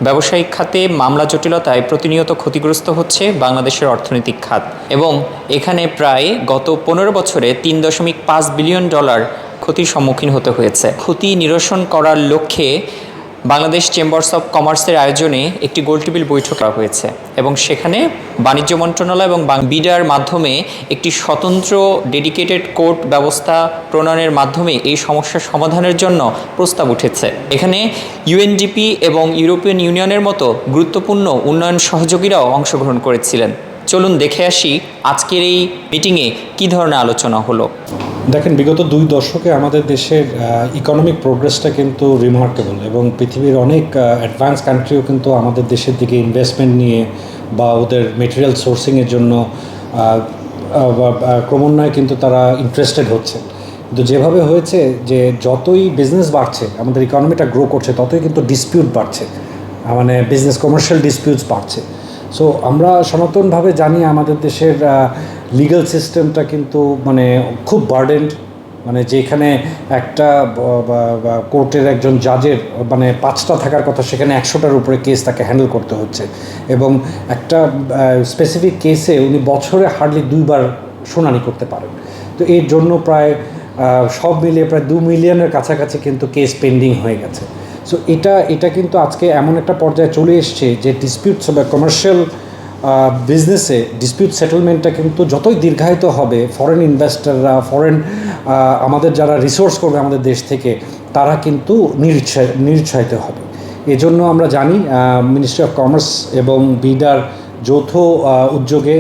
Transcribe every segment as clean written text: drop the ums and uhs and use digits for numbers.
ব্যবসায়িক খাতে মামলা জটিলতায় প্রতিনিয়ত ক্ষতিগ্রস্ত হচ্ছে বাংলাদেশের অর্থনৈতিক খাত এবং এখানে প্রায় গত 15 বছরে $3.5 বিলিয়ন ক্ষতির সম্মুখীন হতে হয়েছে। ক্ষতি নিরসন করার লক্ষ্যে বাংলাদেশ চেম্বার্স অব কমার্সের আয়োজনে একটি গোলটেবিল বৈঠক করা হয়েছে এবং সেখানে বাণিজ্য মন্ত্রণালয় এবং বিডার মাধ্যমে একটি স্বতন্ত্র ডেডিকেটেড কোর্ট ব্যবস্থা প্রণয়নের মাধ্যমে এই সমস্যার সমাধানের জন্য প্রস্তাব উঠেছে। এখানে ইউএনডিপি এবং ইউরোপিয়ান ইউনিয়নের মতো গুরুত্বপূর্ণ উন্নয়ন সহযোগীরাও অংশগ্রহণ করেছিলেন। চলুন দেখে আসি আজকের এই মিটিংয়ে কী ধরনের আলোচনা হলো। দেখেন, বিগত 2 দশকে আমাদের দেশের ইকোনমিক প্রোগ্রেসটা কিন্তু রিমার্কেবল এবং পৃথিবীর অনেক অ্যাডভান্স কান্ট্রিও কিন্তু আমাদের দেশের দিকে ইনভেস্টমেন্ট নিয়ে বা ওদের মেটেরিয়াল সোর্সিংয়ের জন্য ক্রমান্বয়ে কিন্তু তারা ইন্টারেস্টেড হচ্ছে। কিন্তু যেভাবে হয়েছে যে যতই বিজনেস বাড়ছে, আমাদের ইকোনমিটা গ্রো করছে, ততই কিন্তু ডিসপিউট বাড়ছে, মানে বিজনেস কমার্শিয়াল ডিসপিউটস বাড়ছে। সো আমরা সনাতনভাবে জানি আমাদের দেশের লিগ্যাল সিস্টেমটা কিন্তু মানে খুব বার্ডেন্ড, মানে যেখানে একটা কোর্টের একজন জাজের মানে 5টা থাকার কথা, সেখানে 100টার উপরে কেস তাকে হ্যান্ডেল করতে হচ্ছে এবং একটা স্পেসিফিক কেসে উনি বছরে হার্ডলি 2বার শুনানি করতে পারেন। তো এর জন্য প্রায় সব মিলিয়ে প্রায় 2 মিলিয়নের কাছাকাছি কিন্তু কেস পেন্ডিং হয়ে গেছে। সো এটা কিন্তু আজকে এমন একটা পর্যায়ে চলে এসছে যে ডিসপিউটস বা কমার্শিয়াল বিজনেসে ডিসপিউট সেটেলমেন্টটা কিন্তু যতই দীর্ঘায়িত হবে, ফরেন ইনভেস্টররা, আমাদের যারা রিসোর্স করবে আমাদের দেশ থেকে, তারা কিন্তু নিরুৎসাহিত হবে। এজন্য আমরা জানি মিনিস্ট্রি অফ কমার্স এবং বিডার যৌথ উদ্যোগে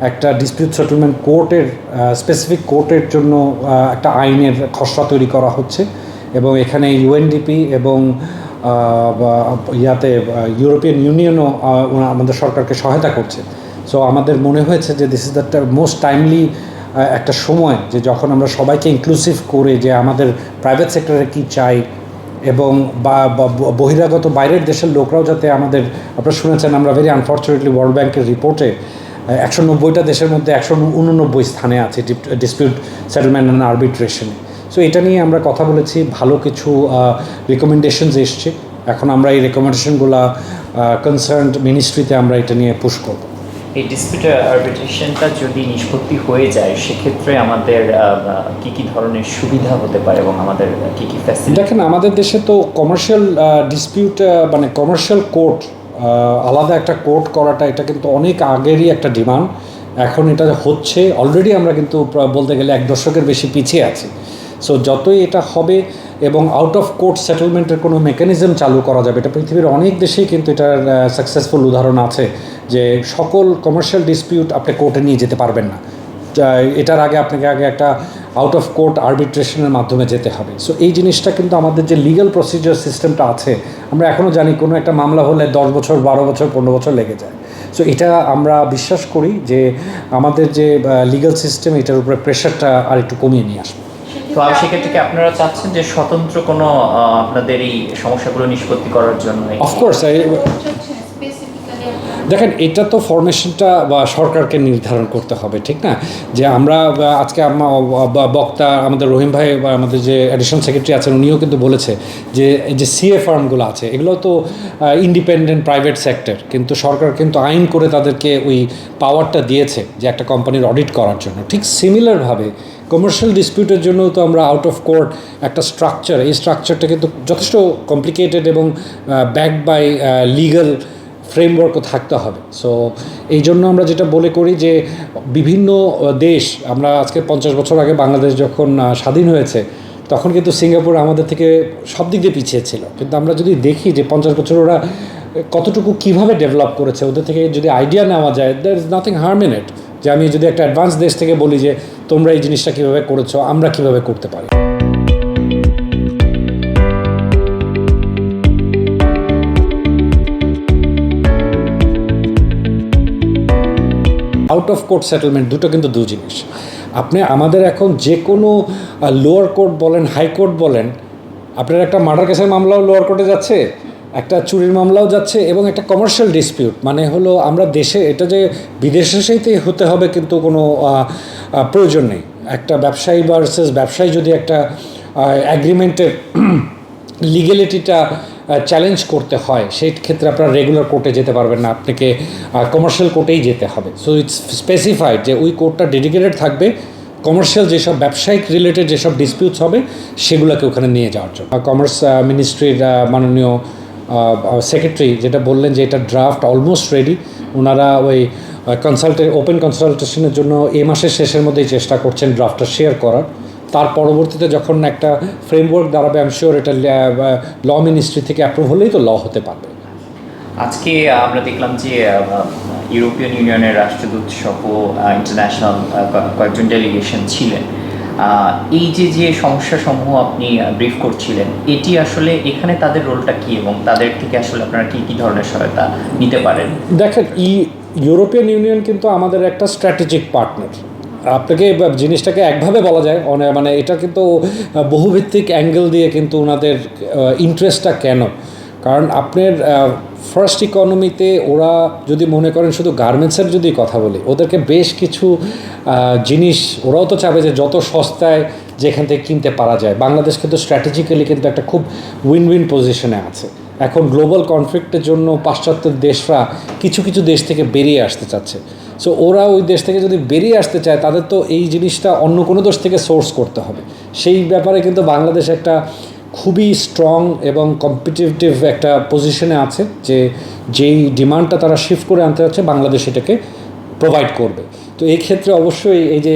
একটা ডিসপিউট সেটেলমেন্ট কোর্টের স্পেসিফিক কোর্টের জন্য একটা আইনের খসড়া তৈরি করা হচ্ছে এবং এখানে ইউএনডিপি এবং ইউরোপিয়ান ইউনিয়নও আমাদের সরকারকে সহায়তা করছে। সো আমাদের মনে হয়েছে যে this is the most timely একটা সময়, যে যখন আমরা সবাইকে ইনক্লুসিভ করে যে আমাদের প্রাইভেট সেক্টরে কী চাই এবং বা বহিরাগত বাইরের দেশের লোকরাও যাতে আমাদের, আপনারা শুনেছেন আমরা ভেরি আনফর্চুনেটলি ওয়ার্ল্ড ব্যাংকের রিপোর্টে 190টা দেশের মধ্যে 189 স্থানে আছে ডিসপিউট সেটেলমেন্ট অ্যান্ড আরবিট্রেশনে। সো এটা নিয়ে আমরা কথা বলেছি, ভালো কিছু রিকমেন্ডেশনস এসছে। এখন আমরা এই রেকমেন্ডেশনগুলো কনসার্নড মিনিস্ট্রিতে আমরা এটা নিয়ে পুশ করব। এই ডিসপিউট আরবিট্রেশনটা যদি নিষ্পত্তি হয়ে যায়, সেক্ষেত্রে আমাদের কী ধরনের সুবিধা হতে পারে এবং আমাদের কী ফ্যাসিলিটি? দেখেন, আমাদের দেশে তো কমার্শিয়াল ডিসপিউট মানে কমার্শিয়াল কোর্ট, আলাদা একটা কোর্ট করাটা, এটা কিন্তু অনেক আগেরই একটা ডিমান্ড। এখন এটা হচ্ছে অলরেডি, আমরা কিন্তু বলতে গেলে 1 দশকের বেশি পিছিয়ে আছি। সো যতই এটা হবে এবং আউট অফ কোর্ট সেটেলমেন্টের কোনো মেকানিজম চালু করা যাবে, এটা পৃথিবীর অনেক দেশেই কিন্তু এটার সাকসেসফুল উদাহরণ আছে যে সকল কমার্শিয়াল ডিসপিউট আপনি কোর্টে নিয়ে যেতে পারবেন না, এটার আগে আপনাকে একটা আউট অফ কোর্ট আরবিট্রেশনের মাধ্যমে যেতে হবে। সো এই জিনিসটা কিন্তু আমাদের যে লিগ্যাল প্রসিজার সিস্টেমটা আছে, আমরা এখনও জানি কোনো একটা মামলা হলে 10 বছর, 12 বছর, 15 বছর লেগে যায়। সো এটা আমরা বিশ্বাস করি যে আমাদের যে লিগ্যাল সিস্টেম, এটার উপরে প্রেশারটা আর একটু কমিয়ে নিয়ে আসবে। তো সেক্ষেত্রে কি আপনারা চাচ্ছেন যে স্বতন্ত্র কোনো আপনাদের এই সমস্যাগুলো নিষ্পত্তি করার জন্য? অফকোর্স, দেখেন, এটা তো ফরমেশনটা বা সরকারকে নির্ধারণ করতে হবে, ঠিক না? যে আমরা আজকে বক্তা আমাদের রহিম ভাই বা আমাদের যে অ্যাডিশনাল সেক্রেটারি আছেন, উনিও কিন্তু বলেছে যে এই যে সিএ ফার্মগুলো আছে, এগুলো তো ইন্ডিপেন্ডেন্ট প্রাইভেট সেক্টর, কিন্তু সরকার কিন্তু আইন করে তাদেরকে ওই পাওয়ারটা দিয়েছে যে একটা কোম্পানির অডিট করার জন্য। ঠিক সিমিলারভাবে কমার্শিয়াল ডিসপিউটের জন্য তো আমরা আউট অফ কোর্ট একটা স্ট্রাকচার, এই স্ট্রাকচারটা কিন্তু যথেষ্ট কমপ্লিকেটেড এবং ব্যাকড বাই লিগ্যাল ফ্রেমওয়ার্কও থাকতে হবে। সো এই জন্য আমরা যেটা বলে করি যে বিভিন্ন দেশ, আমরা আজকে 50 বছর আগে বাংলাদেশ যখন স্বাধীন হয়েছে, তখন কিন্তু সিঙ্গাপুর আমাদের থেকে সব দিক দিয়ে পিছিয়ে ছিল, কিন্তু আমরা যদি দেখি যে 50 বছর ওরা কতটুকু কীভাবে ডেভেলপ করেছে, ওদের থেকে যদি আইডিয়া নেওয়া যায়, there is nothing harm in it. যে আমি যদি একটা অ্যাডভান্স দেশ থেকে বলি যে তোমরা এই জিনিসটা কীভাবে করেছো, আমরা কীভাবে করতে পারি। আউট অফ কোর্ট সেটেলমেন্ট দুটো কিন্তু দু জিনিস। আপনি আমাদের এখন যে কোনো লোয়ার কোর্ট বলেন, হাইকোর্ট বলেন, আপনার একটা মার্ডার কেসের মামলাও লোয়ার কোর্টে যাচ্ছে, একটা চুরির মামলাও যাচ্ছে, এবং একটা কমার্শিয়াল ডিসপিউট মানে হলো আমরা দেশে, এটা যে বিদেশের সাথেই হতে হবে কিন্তু কোনো প্রয়োজন নেই। একটা ব্যবসায়ী ভার্সেস ব্যবসায়ী যদি একটা অ্যাগ্রিমেন্টের লিগ্যালিটিটা চ্যালেঞ্জ করতে হয়, সেই ক্ষেত্রে আপনারা রেগুলার কোর্টে যেতে পারবেন না, আপনাকে কমার্শিয়াল কোর্টেই যেতে হবে। সো ইটস স্পেসিফাইড যে ওই কোর্টটা ডেডিকেটেড থাকবে কমার্শিয়াল যেসব ব্যবসায়িক রিলেটেড যেসব ডিসপিউটস হবে সেগুলোকে ওখানে নিয়ে যাওয়ার জন্য। কমার্স মিনিস্ট্রির মাননীয় সেক্রেটারি যেটা বললেন যে এটা ড্রাফট অলমোস্ট রেডি, ওনারা ওই ওপেন কনসালটেশনের জন্য এই মাসের শেষের মধ্যেই চেষ্টা করছেন ড্রাফটটা শেয়ার করার। তার পরবর্তীতে যখন একটা ফ্রেমওয়ার্ক দাঁড়াবে, আই এম শিওর এটা ল মিনিস্ট্রি থেকে অ্যাপ্রুভ হলেই তো ল হতে পারবে। আজকে আমরা দেখলাম যে ইউরোপিয়ান ইউনিয়নের রাষ্ট্রদূত সহ ইন্টারন্যাশনাল কয়েকজন ডেলিগেশন ছিলেন। এই যে সমস্যাসমূহ আপনি ব্রিফ করছিলেন, এটি আসলে এখানে তাদের রোলটা কী এবং তাদের থেকে আসলে আপনারা কী ধরনের সহায়তা নিতে পারেন? দেখেন, ইউরোপিয়ান ইউনিয়ন কিন্তু আমাদের একটা স্ট্র্যাটেজিক পার্টনার। আপনাকে জিনিসটাকে একভাবে বলা যায়, মানে এটা কিন্তু বহুভিত্তিক অ্যাঙ্গেল দিয়ে কিন্তু ওনাদের ইন্টারেস্টটা কেন, কারণ আপনার ফার্স্ট ইকোনমিতে ওরা যদি মনে করেন শুধু গার্মেন্টসের যদি কথা বলি, ওদেরকে বেশ কিছু জিনিস ওরাও তো চাবে যে যত সস্তায় যেখান থেকে কিনতে পারা যায়। বাংলাদেশ কিন্তু স্ট্র্যাটেজিক্যালি কিন্তু একটা খুব উইন উইন পজিশনে আছে। এখন গ্লোবাল কনফ্লিক্টের জন্য পাশ্চাত্যের দেশরা কিছু কিছু দেশ থেকে বেরিয়ে আসতে চাচ্ছে। সো ওরা ওই দেশ থেকে যদি বেরিয়ে আসতে চায়, তাদের তো এই জিনিসটা অন্য কোনো দেশ থেকে সোর্স করতে হবে। সেই ব্যাপারে কিন্তু বাংলাদেশ একটা খুবই স্ট্রং এবং কম্পিটিটিভ একটা পজিশনে আছে, যে যেই ডিমান্ডটা তারা শিফট করে আনতে যাচ্ছে বাংলাদেশ এটাকে প্রোভাইড করবে। তো এই ক্ষেত্রে অবশ্যই এই যে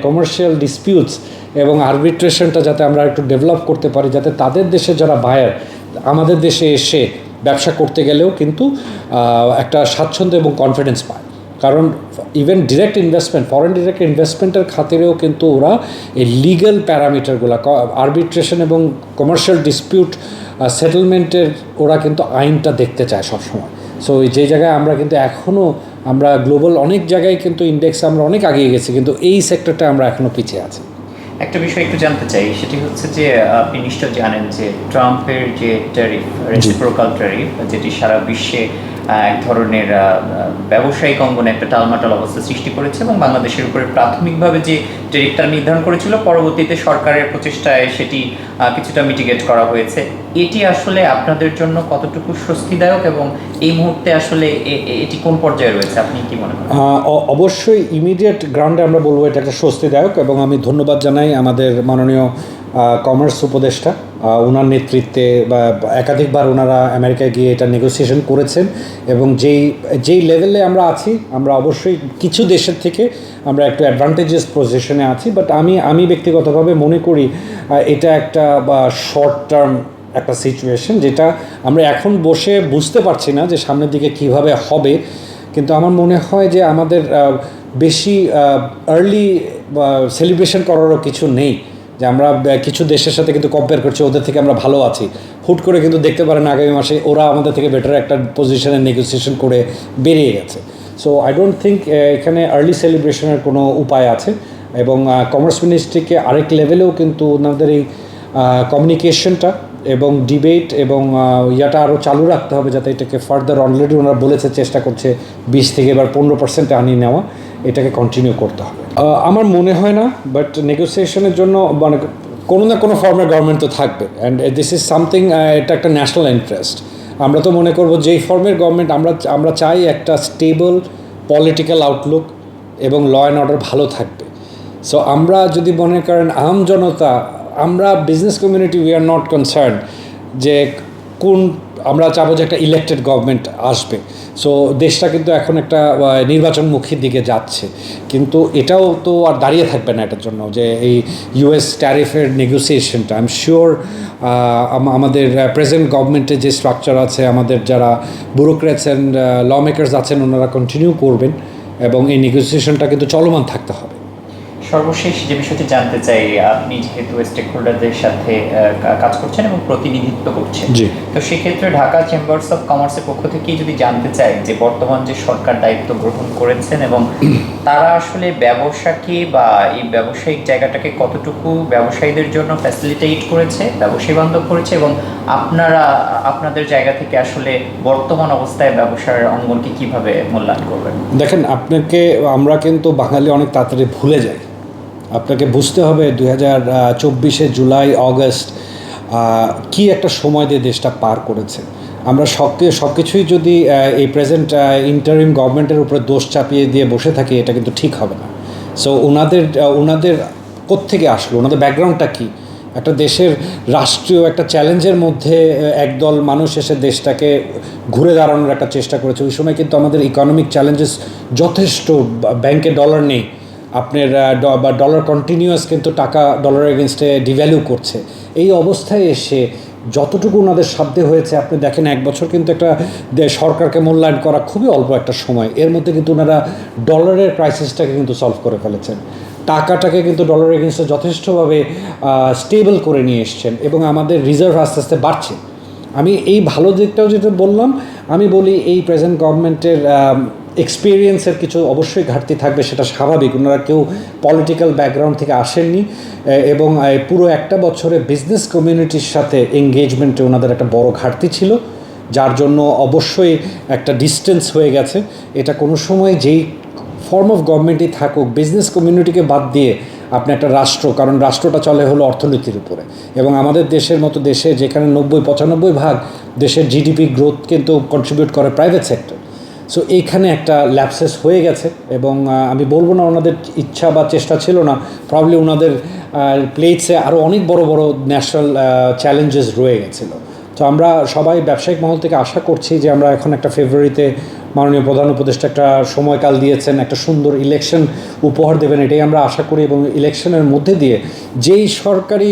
কমার্শিয়াল ডিসপিউটস এবং আরবিট্রেশনটা যাতে আমরা একটু ডেভেলপ করতে পারি, যাতে তাদের দেশে যারা বায়ার আমাদের দেশে এসে ব্যবসা করতে গেলেও কিন্তু একটা স্বাচ্ছন্দ্য এবং কনফিডেন্স পায়। কারণ even direct investment, foreign direct ইনভেস্টমেন্টের খাতিরেও কিন্তু ওরা এই লিগ্যাল প্যারামিটারগুলো, আরবিট্রেশন এবং কমার্শিয়াল ডিসপিউট সেটেলমেন্টের ওরা কিন্তু আইনটা দেখতে চায় সবসময়। সো যে জায়গায় আমরা কিন্তু এখনও আমরা গ্লোবাল অনেক জায়গায় কিন্তু ইন্ডেক্সে আমরা অনেক এগিয়ে গেছি, কিন্তু এই সেক্টরটা আমরা এখনও পিছিয়ে আছি। একটা বিষয় একটু জানতে চাই, সেটি হচ্ছে যে আপনি নিশ্চয় জানেন যে ট্রাম্পের যে ট্যারিফ, রেসিপ্রোকাল ট্যারিফ, যেটি সারা বিশ্বে এক ধরনের ব্যবসায়িক অঙ্গনে একটা টালমাটাল অবস্থা সৃষ্টি করেছে এবং বাংলাদেশের উপরে প্রাথমিকভাবে যে ট্যারিফটা নির্ধারণ করেছিল, পরবর্তীতে সরকারের প্রচেষ্টায় সেটি কিছুটা মিটিগেট করা হয়েছে। এটি আসলে আপনাদের জন্য কতটুকু স্বস্তিদায়ক এবং এই মুহূর্তে আসলে এটি কোন পর্যায়ে রয়েছে, আপনি কি মনে করেন? অবশ্যই ইমিডিয়েট গ্রাউন্ডে আমরা বলবো এটা একটা স্বস্তিদায়ক, এবং আমি ধন্যবাদ জানাই আমাদের মাননীয় কমার্স উপদেষ্টা, ওনার নেতৃত্বে বা একাধিকবার ওনারা আমেরিকায় গিয়ে এটা নেগোসিয়েশন করেছেন। এবং যেই লেভেলে আমরা আছি, আমরা অবশ্যই কিছু দেশের থেকে আমরা একটু অ্যাডভান্টেজেস পজিশনে আছি, বাট আমি ব্যক্তিগতভাবে মনে করি এটা একটা শর্ট টার্ম একটা সিচুয়েশন, যেটা আমরা এখন বসে বুঝতে পারছি না যে সামনের দিকে কিভাবে হবে। কিন্তু আমার মনে হয় যে আমাদের বেশি আর্লি সেলিব্রেশন করারও কিছু নেই, যে আমরা কিছু দেশের সাথে কিন্তু কম্পেয়ার করছি, ওদের থেকে আমরা ভালো আছি। হুট করে কিন্তু দেখতে পারেন আগামী মাসে ওরা আমাদের থেকে বেটার একটা পজিশনে নেগোসিয়েশন করে বেরিয়ে গেছে। সো আই ডোন্ট থিঙ্ক এখানে আর্লি সেলিব্রেশনের কোনো উপায় আছে। এবং কমার্স মিনিস্ট্রিকে আরেক লেভেলেও কিন্তু ওনাদের এই কমিউনিকেশনটা এবং ডিবেট এবং ইয়াটা আরও চালু রাখতে হবে, যাতে এটাকে ফার্দার, অলরেডি ওনারা বলেছে চেষ্টা করছে 20 থেকে এবার 15% আনিয়ে নেওয়া, এটাকে কন্টিনিউ করতে হবে। আমার মনে হয় না, বাট নেগোসিয়েশনের জন্য মানে কোনো না কোনো ফর্মের গভর্নমেন্ট তো থাকবে, অ্যান্ড দিস ইজ সামথিং, এটা একটা ন্যাশনাল ইন্টারেস্ট। আমরা তো মনে করবো যেই ফর্মের গভর্নমেন্ট আমরা চাই একটা স্টেবল পলিটিক্যাল আউটলুক এবং ল অ্যান্ড অর্ডার ভালো থাকবে। সো আমরা যদি মনে করেন আম জনতা, আমরা business community, we are not concern যে আমরা চাবো যে একটা ইলেক্টেড গভর্নমেন্ট আসবে। সো দেশটা কিন্তু এখন একটা নির্বাচনমুখীর দিকে যাচ্ছে, কিন্তু এটাও তো আর দাঁড়িয়ে থাকবে না এটার জন্য, যে এই ইউএস ট্যারিফের নেগোসিয়েশনটা আই এম শিওর আমাদের প্রেজেন্ট গভর্নমেন্টের যে স্ট্রাকচার আছে, আমাদের যারা ব্যুরোক্র্যাটস অ্যান্ড ল মেকার্স আছেন, ওনারা কন্টিনিউ করবেন এবং এই নেগোসিয়েশনটা কিন্তু চলমান থাকতে হবে। সর্বশেষ যে বিষয়টি জানতে চাই, আপনি যেহেতু স্টেক হোল্ডারদের সাথে কাজ করছেন এবং প্রতিনিধিত্ব করছেন, তো সেক্ষেত্রে ঢাকা চেম্বার্স অফ কমার্সের পক্ষ থেকেই যদি জানতে চাই যে বর্তমান যে সরকার দায়িত্ব গ্রহণ করেছেন এবং তারা আসলে ব্যবসাকে বা এই ব্যবসায়িক জায়গাটাকে কতটুকু ব্যবসায়ীদের জন্য ফ্যাসিলিটেট করেছে, ব্যবসায়ী বান্ধব করেছে, এবং আপনারা আপনাদের জায়গা থেকে আসলে বর্তমান অবস্থায় ব্যবসার অঙ্গনকে কিভাবে মূল্যায়ন করবেন? দেখেন, আমরা কিন্তু বাঙালি অনেক তাড়াতাড়ি ভুলে যাই। আপনাকে বুঝতে হবে 2024 জুলাই, অগস্ট কি একটা সময় দিয়ে দেশটা পার করেছে। আমরা সব কিছুই যদি এই প্রেজেন্ট ইন্টারিম গভর্নমেন্টের উপরে দোষ চাপিয়ে দিয়ে বসে থাকি, এটা কিন্তু ঠিক হবে না। সো ওনাদের কোত্থেকে আসলো, ওনাদের ব্যাকগ্রাউন্ডটা কী? একটা দেশের রাষ্ট্রীয় একটা চ্যালেঞ্জের মধ্যে একদল মানুষ এসে দেশটাকে ঘুরে দাঁড়ানোর একটা চেষ্টা করেছে। ওই সময় কিন্তু আমাদের ইকোনমিক চ্যালেঞ্জেস যথেষ্ট, ব্যাংকে ডলার নেই, আপনার বা ডলার কন্টিনিউয়াস কিন্তু টাকা ডলারের এগেনস্টে ডিভ্যালু করছে। এই অবস্থায় এসে যতটুকু ওনাদের সাধ্যে হয়েছে, আপনি দেখেন 1 বছর কিন্তু একটা সরকারকে মূল্যায়ন করা খুবই অল্প একটা সময়, এর মধ্যে কিন্তু ওনারা ডলারের ক্রাইসিসটাকে কিন্তু সলভ করে ফেলেছেন, টাকাটাকে কিন্তু ডলারের এগেনস্টে যথেষ্টভাবে স্টেবল করে নিয়ে এসছেন এবং আমাদের রিজার্ভ আস্তে আস্তে বাড়ছে। আমি এই ভালো দিকটাও যেটা বললাম, আমি বলি এই প্রেজেন্ট গভর্নমেন্টের এক্সপিরিয়েন্সের কিছু অবশ্যই ঘাটতি থাকবে, সেটা স্বাভাবিক। ওনারা কেউ পলিটিক্যাল ব্যাকগ্রাউন্ড থেকে আসেননি এবং পুরো একটা বছরে বিজনেস কমিউনিটির সাথে এঙ্গেজমেন্টে ওনাদের একটা বড় ঘাটতি ছিল, যার জন্য অবশ্যই একটা ডিস্টেন্স হয়ে গেছে। এটা কোনো সময় যেই ফর্ম অফ গভর্নমেন্টই থাকুক, বিজনেস কমিউনিটিকে বাদ দিয়ে আপনি একটা রাষ্ট্র, কারণ রাষ্ট্রটা চলে হলো অর্থনীতির উপরে, এবং আমাদের দেশের মতো দেশে যেখানে 90-95% দেশের জিডিপি গ্রোথ কিন্তু কন্ট্রিবিউট করে প্রাইভেট সেক্টর। সো এইখানে একটা ল্যাপসেস হয়ে গেছে এবং আমি বলবো না ওনাদের ইচ্ছা বা চেষ্টা ছিল না, প্রবলি ওনাদের প্লেটসে আরও অনেক বড় বড় ন্যাশনাল চ্যালেঞ্জেস রয়ে গেছিলো। তো আমরা সবাই ব্যবসায়িক মহল থেকে আশা করছি যে আমরা এখন একটা ফেব্রুয়ারিতে মাননীয় প্রধান উপদেষ্টা একটা সময়কাল দিয়েছেন, একটা সুন্দর ইলেকশন উপহার দেবেন, এটাই আমরা আশা করি। এবং ইলেকশনের মধ্যে দিয়ে যেই সরকারি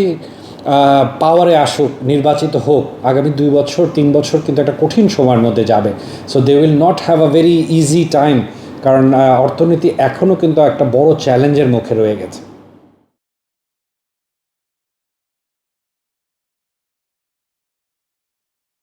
পাওয়ারে আসুক, নির্বাচিত হোক, আগামী 2 বছর 3 বছর কিন্তু একটা কঠিন সময়ের মধ্যে যাবে। So they will not have a very easy time, কারণ অর্থনীতি এখনও কিন্তু একটা বড় চ্যালেঞ্জের মুখে রয়ে গেছে।